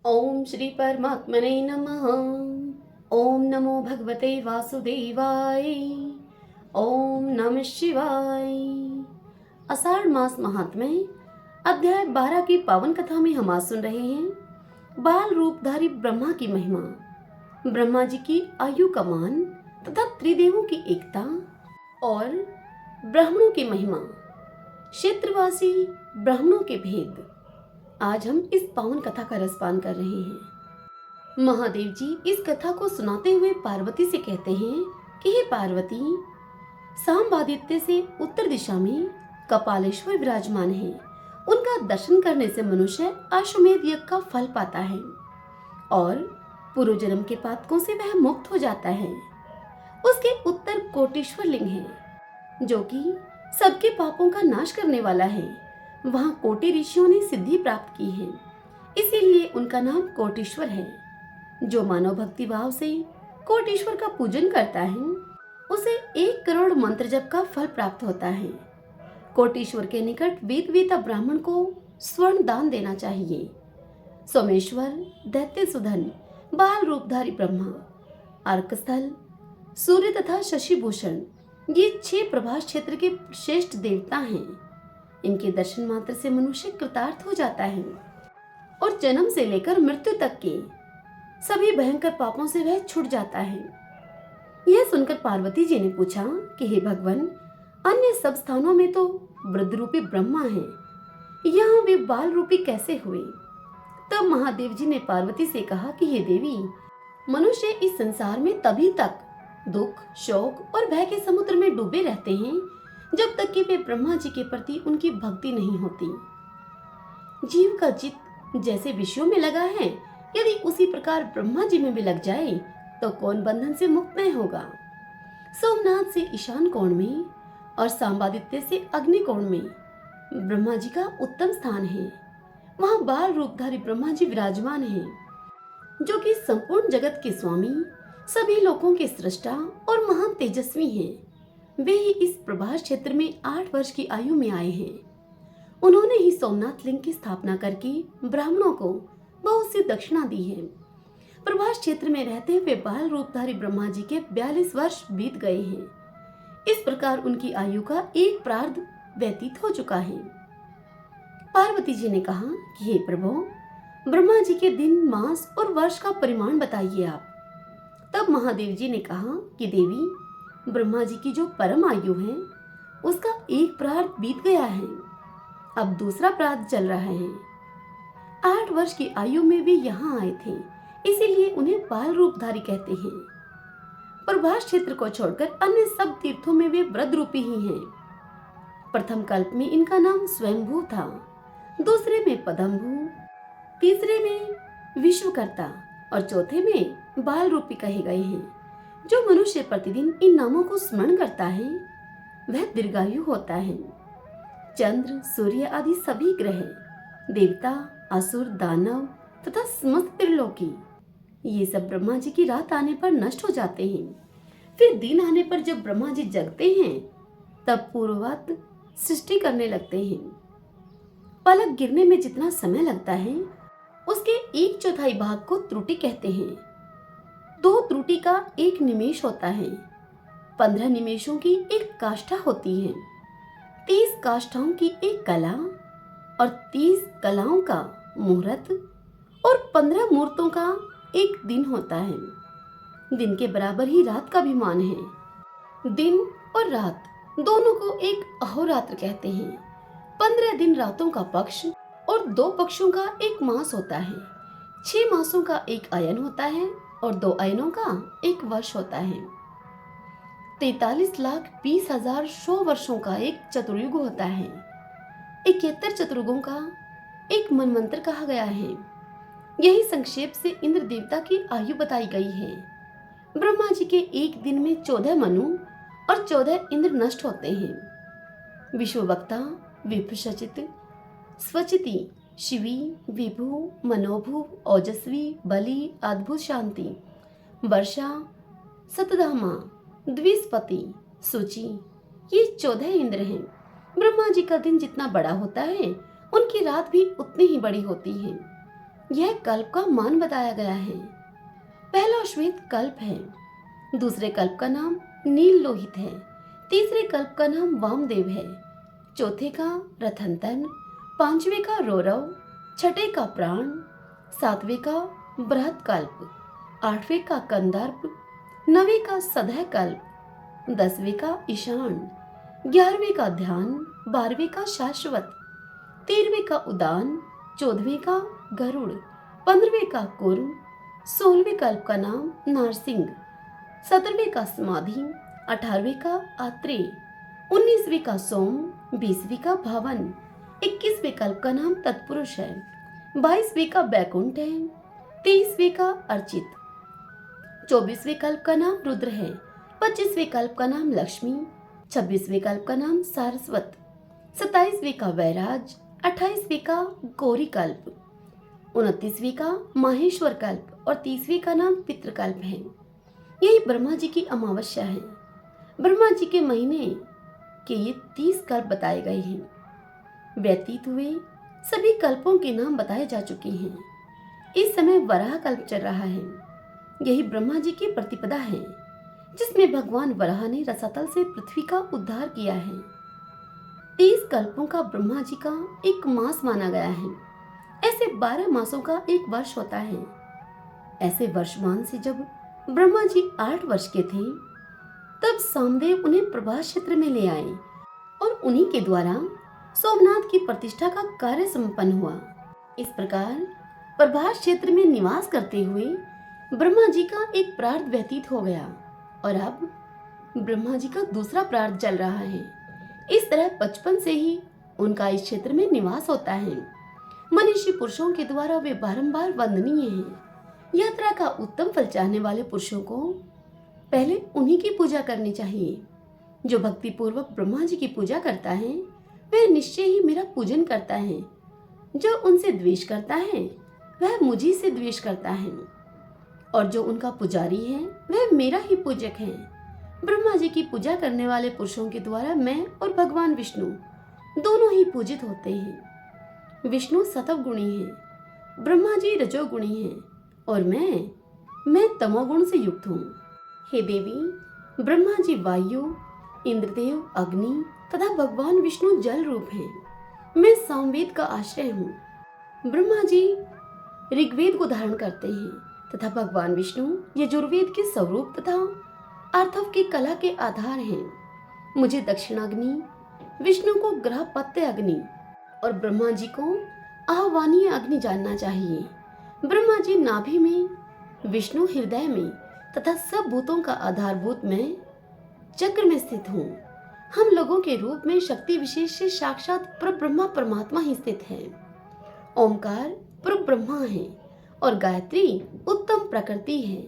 ओम श्री परमात्मने नमः। ओम नमो भगवते वासुदेवाय। ओम नमः शिवाय। आषाढ़ मास महात्म्य अध्याय 12 की पावन कथा में हम आज सुन रहे हैं बाल रूपधारी ब्रह्मा की महिमा, ब्रह्मा जी की आयु का मान तथा त्रिदेवों की एकता और ब्राह्मणों की महिमा, क्षेत्रवासी ब्राह्मणों के भेद। आज हम इस पावन कथा का रसपान कर रहे हैं। महादेव जी इस कथा को सुनाते हुए पार्वती से कहते हैं कि हे पार्वती, सांबादित्य से उत्तर दिशा में कपालेश्वर विराजमान है। उनका दर्शन करने से मनुष्य अश्वमेध यज्ञ का फल पाता है और पूर्व जन्म के पातकों से वह मुक्त हो जाता है। उसके उत्तर कोटेश्वर लिंग है जो कि सबके पापों का नाश करने वाला है। वहां कोटि ऋषियों ने सिद्धि प्राप्त की है, इसीलिए उनका नाम कोटेश्वर है। जो मानव भक्ति भाव से कोटेश्वर का पूजन करता है उसे 1 करोड़ मंत्र जप का फल प्राप्त होता है। कोटेश्वर के निकट वेद वेता ब्राह्मण को स्वर्ण दान देना चाहिए। सोमेश्वर, दैत्य सुधन, बाल रूपधारी ब्रह्मा, अर्कस्थल, सूर्य तथा शशिभूषण ये 6 प्रभास क्षेत्र के श्रेष्ठ देवता हैं। इनके दर्शन मात्र से मनुष्य कृतार्थ हो जाता है और जन्म से लेकर मृत्यु तक के सभी भयंकर पापों से वह छूट जाता है। यह सुनकर पार्वती जी ने पूछा कि हे भगवान, अन्य सब स्थानों में तो वृद्ध रूपी ब्रह्मा है, यहाँ वे बाल रूपी कैसे हुए? तब महादेव जी ने पार्वती से कहा कि हे देवी, मनुष्य इस संसार में तभी तक दुख, शोक और भय के समुद्र में डूबे रहते हैं जब तक कि वे ब्रह्मा जी के प्रति उनकी भक्ति नहीं होती। जीव का चित्त जैसे विषयों में लगा है, यदि उसी प्रकार ब्रह्मा जी में भी लग जाए तो कौन बंधन से मुक्त नहीं होगा। सोमनाथ से ईशान कोण में और सांबादित्य से अग्नि कोण में ब्रह्मा जी का उत्तम स्थान है। वहां बाल रूपधारी ब्रह्मा जी विराजमान हैं, जो कि संपूर्ण जगत के स्वामी, सभी लोगों के सृष्टा और महान तेजस्वी हैं। वे ही इस प्रभास क्षेत्र में 8 वर्ष की आयु में आए हैं। उन्होंने ही सोमनाथ लिंग की स्थापना करके ब्राह्मणों को बहुत सी दक्षिणा दी है। प्रभास क्षेत्र में रहते हुए बाल रूपधारी ब्रह्मा जी के 42 वर्ष बीत गए हैं। इस प्रकार उनकी आयु का एक प्रार्ध व्यतीत हो चुका है। पार्वती जी ने कहा कि हे प्रभु, ब्रह्मा जी के दिन, मास और वर्ष का परिमाण बताइए आप। तब महादेव जी ने कहा कि देवी, ब्रह्मा जी की जो परम आयु है उसका एक प्रार्ध बीत गया है, अब दूसरा प्रार्ध चल रहा है। 8 वर्ष की आयु में वे यहाँ आए थे, इसीलिए उन्हें बाल रूपधारी कहते हैं। प्रभास क्षेत्र को छोड़कर अन्य सब तीर्थों में वे वृद्ध रूपी ही हैं। प्रथम कल्प में इनका नाम स्वयंभू था, दूसरे में पदम्भू, तीसरे में विश्वकर्ता और चौथे में बाल रूपी कहे गए हैं। जो मनुष्य प्रतिदिन इन नामों को स्मरण करता है वह दीर्घायु होता है। चंद्र, सूर्य आदि सभी ग्रह, देवता, असुर, दानव तथा समस्त त्रिलोकी ये सब ब्रह्मा जी की रात आने पर नष्ट हो जाते हैं। फिर दिन आने पर जब ब्रह्मा जी जगते हैं तब पूर्ववत सृष्टि करने लगते हैं। पलक गिरने में जितना समय लगता है उसके 1/4 भाग को त्रुटि कहते हैं। 2 त्रुटि का 1 निमेष होता है। 15 निमेषों की एक काष्ठा होती है। 30 काष्ठाओं की एक कला और 30 कलाओं का मुहूर्त और 15 मुहूर्तों का एक दिन होता है। दिन के बराबर ही रात का भी मान है। दिन और रात दोनों को एक अहोरात्र कहते हैं। 15 दिन रातों का पक्ष और 2 पक्षों का एक मास होता है। 6 मासों का एक अयन होता है और 2 अयनों का एक वर्ष होता है। 43,20,000 100 वर्षों का एक चतुर्युग होता है। 71 चतुर्युगों का एक मनवंतर कहा गया है। यही संक्षेप से इंद्र देवता की आयु बताई गई है। ब्रह्मा जी के एक दिन में 14 मनु और 14 इंद्र नष्ट होते हैं। विश्ववक्ता, विप्रशचित, स्वचिति, शिवी, विभु, मनोभु, ओजस्वी, बलि, अद्भुत शांति, वर्षा, सतधामा, द्विस्पति, सूची ये 14 इंद्र हैं। ब्रह्मा जी का दिन जितना बड़ा होता है उनकी रात भी उतनी ही बड़ी होती है। यह कल्प का मान बताया गया है। पहला श्वेत कल्प है, दूसरे कल्प का नाम नील लोहित है, तीसरे कल्प का नाम वामदेव है, चौथे का रथंतन, पांचवे का रौरव, छठे का प्राण, सातवें का बृहत कल्प, आठवें का कंदर्प, नवे का सदह कल्प, 10वें का ईशान, 11वें का ध्यान, 12वें का शाश्वत, 13वें का उदान, 14वें का गरुड़, 15वें का कुर्म, 16वें कल्प का नाम नारसिंह, 17वें का समाधि, 18वें का आत्रेय, 19वें का सोम, 20वें का भवन, 21वें कल्प का नाम तत्पुरुष है, 22वें का बैकुंठ है, 23वें का अर्चित, 24वें कल्प का नाम रुद्र है, 25वें कल्प का नाम लक्ष्मी, 26वें कल्प का नाम सारस्वत, 27वें का वैराज, 28वें का गौरी कल्प, 29वें का माहेश्वर कल्प और 30वें का नाम पितृकल्प है। यही ब्रह्मा जी की अमावस्या है। ब्रह्मा जी के महीने के ये 30 कल्प बताए गए हैं। व्यतीत हुए सभी कल्पों के नाम बताए जा चुके हैं। इस समय वराह कल्प चल रहा है। यही ब्रह्मा जी की प्रतिपदा है, जिसमें भगवान वराह ने रसातल से पृथ्वी का उद्धार किया है। 30 कल्पों का ब्रह्मा जी का एक मास माना गया है। ऐसे 12 मासों का एक वर्ष होता है। ऐसे वर्षमान से जब ब्रह्मा जी 8 वर्ष के थे, तब सामदेव उन्हें प्रभास क्षेत्र में ले आए और उन्हीं के द्वारा सोमनाथ की प्रतिष्ठा का कार्य संपन्न हुआ। इस प्रकार प्रभास क्षेत्र में निवास करते हुए ब्रह्मा जी का एक प्रार्थ व्यतीत हो गया और अब ब्रह्मा जी का दूसरा प्रार्थ चल रहा है। इस तरह बचपन से ही उनका इस क्षेत्र में निवास होता है। मनीषी पुरुषों के द्वारा वे बारंबार वंदनीय हैं। यात्रा का उत्तम फल चाहने वाले पुरुषों को पहले उन्हीं की पूजा करनी चाहिए। जो भक्ति पूर्वक ब्रह्मा जी की पूजा करता है, वह निश्चय ही मेरा पूजन करता है। जो उनसे द्वेष करता है, वह मुझी से द्वेष करता है, और जो उनका पुजारी है, वह मेरा ही पूजक है। ब्रह्मा जी की पूजा करने वाले पुरुषों के द्वारा मैं और भगवान विष्णु दोनों ही पूजित होते हैं। विष्णु सतव गुणी है, ब्रह्मा जी रजोगुणी हैं और मैं तमोगुण से युक्त हूँ। हे देवी, ब्रह्मा जी वायु, इंद्रदेव अग्नि तथा भगवान विष्णु जल रूप हैं। मैं सामवेद का आश्रय हूँ। ब्रह्मा जी ऋग्वेद को धारण करते हैं तथा भगवान विष्णु यजुर्वेद के स्वरूप तथा आर्थव की कला के आधार हैं। मुझे दक्षिणाग्नि, विष्णु को ग्रहपत्य अग्नि और ब्रह्मा जी को आह्वानीय अग्नि जानना चाहिए। ब्रह्मा जी नाभि में, विष्णु हृदय में तथा सब भूतों का आधारभूत मैं चक्र में स्थित हूँ। हम लोगों के रूप में शक्ति विशेष से साक्षात परब्रह्मा परमात्मा ही स्थित है। ओमकार परब्रह्मा है और गायत्री उत्तम प्रकृति है।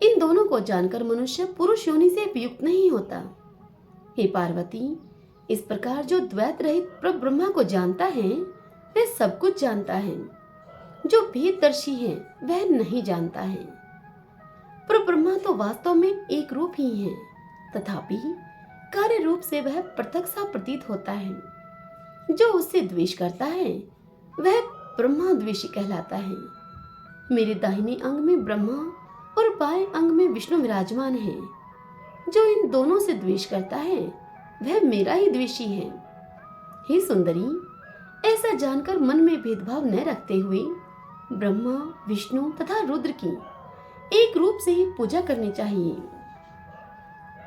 इन दोनों को जानकर मनुष्य पुरुष योनि से वियुक्त नहीं होता। हे पार्वती, इस प्रकार जो द्वैत रहित परब्रह्मा को जानता है, वह सब कुछ जानता है। जो भेददर्शी है, वह नहीं जानता है। परब्रह्मा तो वास्तव में एक रूप ही है, तथापि कार्य रूप से वह पृथक सा प्रतीत होता है। जो उससे द्वेष करता है, वह ब्रह्मा द्वेषी कहलाता है। मेरे दाहिने अंग में ब्रह्मा और बाएं अंग में विष्णु विराजमान है। जो इन दोनों से द्वेष करता है, वह मेरा ही द्वेषी है। हे सुंदरी, ऐसा जानकर मन में भेदभाव न रखते हुए ब्रह्मा, विष्णु तथा रुद्र की एक रूप से ही पूजा करनी चाहिए।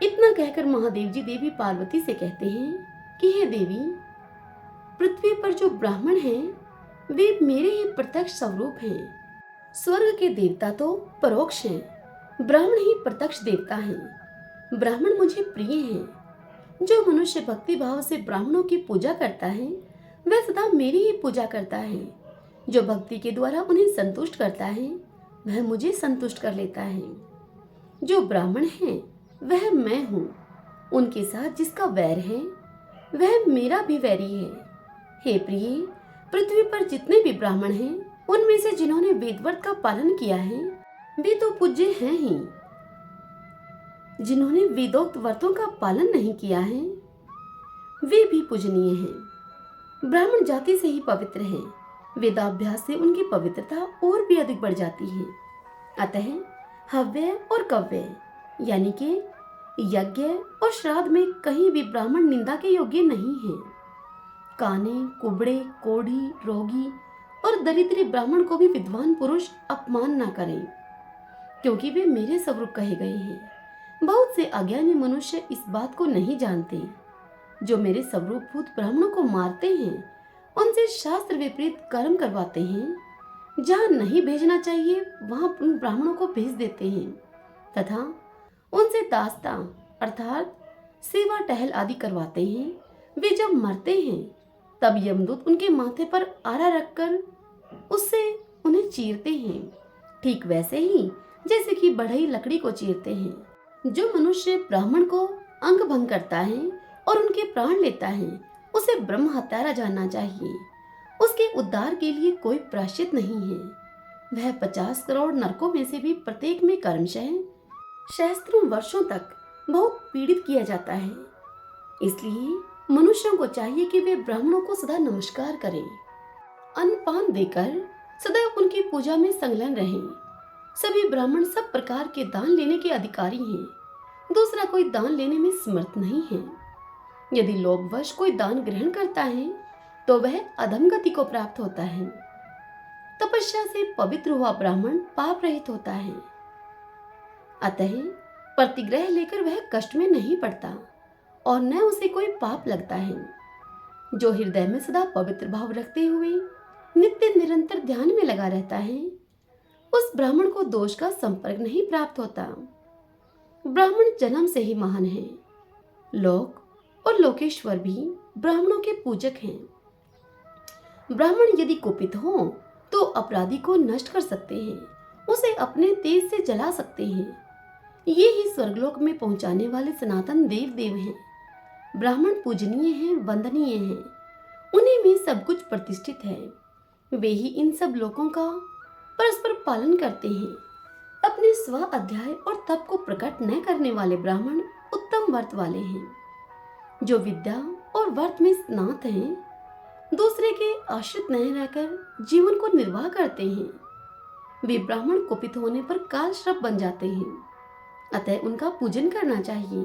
इतना कहकर महादेव जी देवी पार्वती से कहते हैं कि हे देवी, पृथ्वी पर जो ब्राह्मण हैं, वे मेरे ही प्रत्यक्ष स्वरूप हैं। स्वर्ग के देवता तो परोक्ष हैं, ब्राह्मण ही प्रत्यक्ष देवता हैं। ब्राह्मण मुझे प्रिय हैं। जो मनुष्य भक्ति भाव से ब्राह्मणों की पूजा करता है, वह सदा मेरी ही पूजा करता है। जो भक्ति के द्वारा उन्हें संतुष्ट करता है, वह मुझे संतुष्ट कर लेता है। जो ब्राह्मण है, वह मैं हूँ। उनके साथ जिसका वैर है, वह मेरा भी वैरी है। हे प्रिय, पृथ्वी पर जितने भी ब्राह्मण हैं, उनमें से जिन्होंने वेदव्रत का पालन किया है, वे तो पूज्य हैं ही। जिन्होंने वेदोक्त व्रतों का पालन नहीं किया है, वे भी पूजनीय हैं। ब्राह्मण जाति से ही पवित्र हैं। वेदाभ्यास से उनकी पवित्रता और भी अधिक बढ़ जाती है। अतः हव्य और कव्य यानी कि यज्ञ और श्राद्ध में कहीं भी ब्राह्मण निंदा के योग्य नहीं है। काने, कुबड़े, कोढ़ी, रोगी और दरिद्री ब्राह्मण को भी विद्वान पुरुष अपमान न करें, क्योंकि वे मेरे स्वरूप कहे गए हैं। बहुत से अज्ञानी मनुष्य इस बात को नहीं जानते। जो मेरे स्वरूपभूत ब्राह्मणों को मारते हैं, उनसे शास्त्र विपरीत कर्म करवाते हैं, जहाँ नहीं भेजना चाहिए वहां उन ब्राह्मणों को भेज देते हैं तथा उनसे दास्ता अर्थात सेवा टहल आदि करवाते हैं। वे जब मरते हैं तब यमदूत उनके माथे पर आरा रखकर उससे उन्हें चीरते हैं, ठीक वैसे ही जैसे कि बढ़ई लकड़ी को चीरते हैं। जो मनुष्य ब्राह्मण को अंग भंग करता है और उनके प्राण लेता है, उसे ब्रह्म हत्यारा जानना चाहिए। उसके उद्धार के लिए कोई प्रायश्चित नहीं है। वह 50 करोड़ नरकों में से भी प्रत्येक में कर्मशः सहस्त्रों वर्षों तक बहुत पीड़ित किया जाता है। इसलिए मनुष्यों को चाहिए कि वे ब्राह्मणों को सदा नमस्कार करें, अन्नपान देकर सदैव उनकी पूजा में संलग्न रहें। सभी ब्राह्मण सब प्रकार के दान लेने के अधिकारी हैं। दूसरा कोई दान लेने में समर्थ नहीं है। यदि लोभवश कोई दान ग्रहण करता है तो वह अधमगति को प्राप्त होता है। तपस्या से पवित्र हुआ ब्राह्मण पाप रहित होता है। अतः प्रतिग्रह लेकर वह कष्ट में नहीं पड़ता और न उसे कोई पाप लगता है। जो हृदय में सदा पवित्र भाव रखते हुए नित्य निरंतर ध्यान में लगा रहता है, उस ब्राह्मण को दोष का संपर्क नहीं प्राप्त होता। ब्राह्मण जन्म से ही महान है। लोक और लोकेश्वर भी ब्राह्मणों के पूजक हैं। ब्राह्मण यदि कुपित हो तो अपराधी को नष्ट कर सकते हैं, उसे अपने तेज से जला सकते हैं। ये ही स्वर्गलोक में पहुंचाने वाले सनातन देव देव हैं। ब्राह्मण पूजनीय हैं, वंदनीय हैं। उन्हीं में सब कुछ प्रतिष्ठित है। वे ही इन सब लोकों का परस्पर पालन करते हैं। अपने स्व अध्याय और तप को प्रकट न करने वाले ब्राह्मण उत्तम व्रत वाले हैं। जो विद्या और व्रत में स्नात हैं, दूसरे के आश्रित न रहकर जीवन को निर्वाह करते हैं। वे ब्राह्मण कुपित होने पर काल श्रप बन जाते हैं। अतः उनका पूजन करना चाहिए,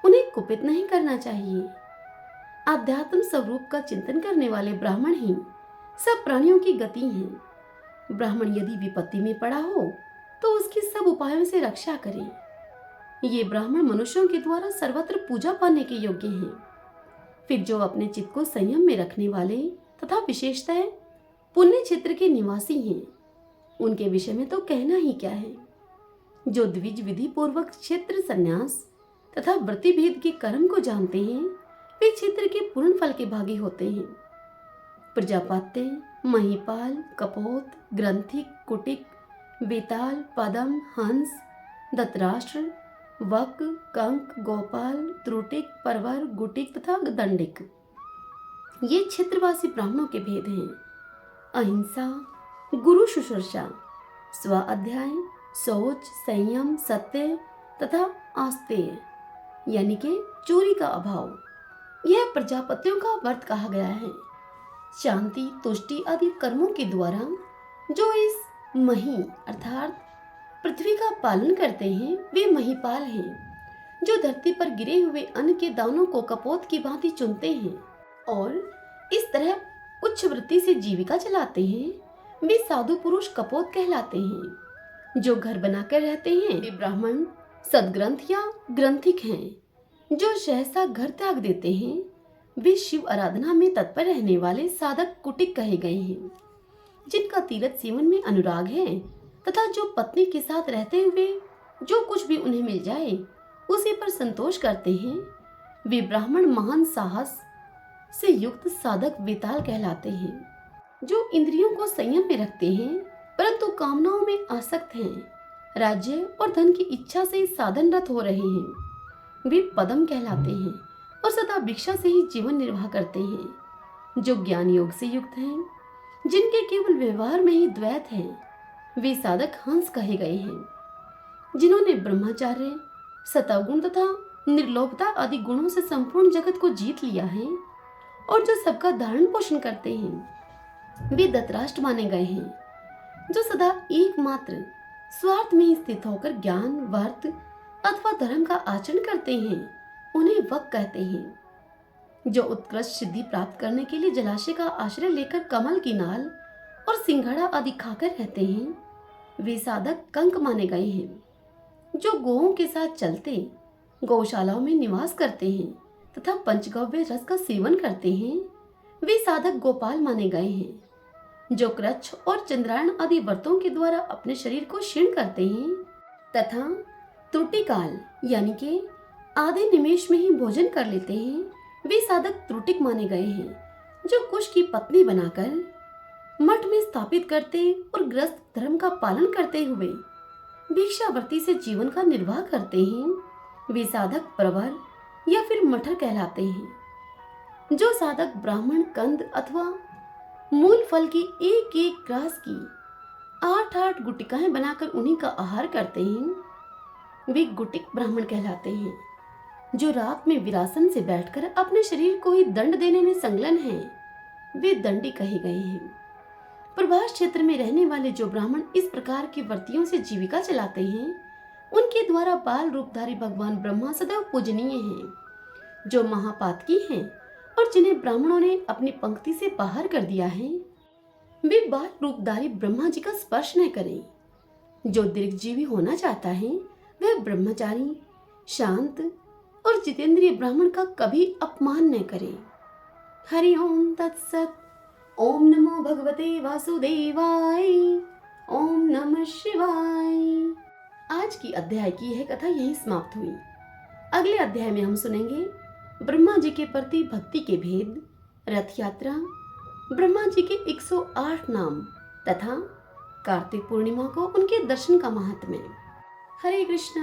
उन्हें कुपित नहीं करना चाहिए। आध्यात्म स्वरूप का चिंतन करने वाले ब्राह्मण ही सब प्राणियों की गति हैं। ब्राह्मण यदि विपत्ति में पड़ा हो तो उसकी सब उपायों से रक्षा करे। ये ब्राह्मण मनुष्यों के द्वारा सर्वत्र पूजा पाने के योग्य हैं। फिर जो अपने चित्त को संयम में रखने वाले तथा विशेषतः पुण्य क्षेत्र के निवासी हैं, उनके विषय में तो कहना ही क्या है। जो द्विज विधि पूर्वक क्षेत्र संन्यास तथा वृत्ति भेद के कर्म को जानते हैं, वे क्षेत्र के पूर्ण फल के भागी होते हैं। प्रजापत्य, महिपाल, कपोत, ग्रंथिक, कुटिक, बेताल, पदम, हंस, दत्तराष्ट्र, वक, कंक, गोपाल, त्रुटिक, परवर, गुटिक तथा दंडिक, ये क्षेत्रवासी ब्राह्मणों के भेद हैं। अहिंसा, गुरु शुश्रूषा, स्व अध्याय, सोच, संयम, सत्य तथा आस्तेय यानी कि चोरी का अभाव, यह प्रजापतियों का व्रत कहा गया है। शांति, तुष्टि आदि कर्मों के द्वारा जो इस मही अर्थात पृथ्वी का पालन करते हैं, वे महिपाल हैं। जो धरती पर गिरे हुए अन्न के दानों को कपोत की भांति चुनते हैं और इस तरह उच्च वृत्ति से जीविका चलाते हैं, वे साधु पुरुष कपोत कहलाते हैं। जो घर बनाकर रहते हैं, वे ब्राह्मण सदग्रंथ या ग्रंथिक हैं। जो सहसा घर त्याग देते हैं, वे शिव आराधना में तत्पर रहने वाले साधक कुटिक कहे गए हैं। जिनका तीर्थ सेवन में अनुराग है तथा जो पत्नी के साथ रहते हुए जो कुछ भी उन्हें मिल जाए उसी पर संतोष करते हैं, वे ब्राह्मण महान साहस से युक्त साधक वेताल कहलाते हैं। जो इंद्रियों को संयम में रखते हैं परंतु कामनाओं में आसक्त हैं, राज्य और धन की इच्छा से साधनरत हो रहे हैं, वे पदम कहलाते हैं और सदा भिक्षा से ही जीवन निर्वाह करते हैं। जो ज्ञान योग से युक्त हैं, जिनके केवल व्यवहार में ही द्वैत है, वे साधक हंस कहे गए हैं। जिन्होंने ब्रह्मचार्य, सतगुण तथा निर्लोभता आदि गुणों से संपूर्ण जगत को जीत लिया है और जो सबका धारण पोषण करते हैं, वे धृतराष्ट्र माने गए हैं जो सदा एकमात्र स्वार्थ में स्थित होकर ज्ञान, वर्त अथवा धर्म का आचरण करते हैं। उन्हें वक कहते हैं। जो उत्कृष्ट सिद्धि प्राप्त करने के लिए जलाशय का आश्रय लेकर कमल की नाल और सिंघड़ा आदि खाकर रहते हैं, वे साधक कंक माने गए हैं। जो गौओं के साथ चलते, गौशालाओं में निवास करते हैं तथा पंचगव्य रस का सेवन करते हैं, वे साधक गोपाल माने गए हैं। जो कृच्छ और चंद्रायण आदि व्रतों के द्वारा अपने शरीर को क्षीण करते हैं तथा त्रुटि काल यानी कि आधे निमेष में ही भोजन कर लेते हैं, वे साधक त्रुटिक माने गए हैं। जो कुश की पत्नी बनाकर मठ में स्थापित करते और ग्रस्त धर्म का पालन करते हुए भिक्षावृत्ति से जीवन का निर्वाह करते हैं, वे साधक प्रवर या फिर मठर कहलाते हैं। जो साधक ब्राह्मण कंद अथवा मूल फल की एक एक ग्रास की 8-8 गुटिकाएं बनाकर उन्हीं का आहार करते हैं, वे गुटिक ब्राह्मण कहलाते हैं। जो रात में विरासन से बैठकर अपने शरीर को ही दंड देने में संलग्न हैं, वे दंडी कहे गए हैं। प्रभास क्षेत्र में रहने वाले जो ब्राह्मण इस प्रकार की व्रतियों से जीविका चलाते हैं, उनके द्वारा बाल रूपधारी भगवान ब्रह्मा सदैव पूजनीय हैं। जो महापातकी हैं और जिन्हें ब्राह्मणों ने अपनी पंक्ति से बाहर कर दिया है, वे बाल रूपधारी ब्रह्मा जी का स्पर्श न करें। जो दीर्घजीवी होना चाहता है, वह ब्रह्मचारी, शांत और जितेंद्रिय ब्राह्मण का कभी अपमान न करे। हरि ओम तत्सत। ओम नमो भगवते वासुदेवाय। ओम नमः शिवाय। आज की अध्याय की यह कथा यहीं समाप्त हुई। अगले अध्याय में हम सुनेंगे ब्रह्मा जी के प्रति भक्ति के भेद, रथ यात्रा, ब्रह्मा जी के 108 नाम तथा कार्तिक पूर्णिमा को उनके दर्शन का महात्म्य। हरे कृष्ण।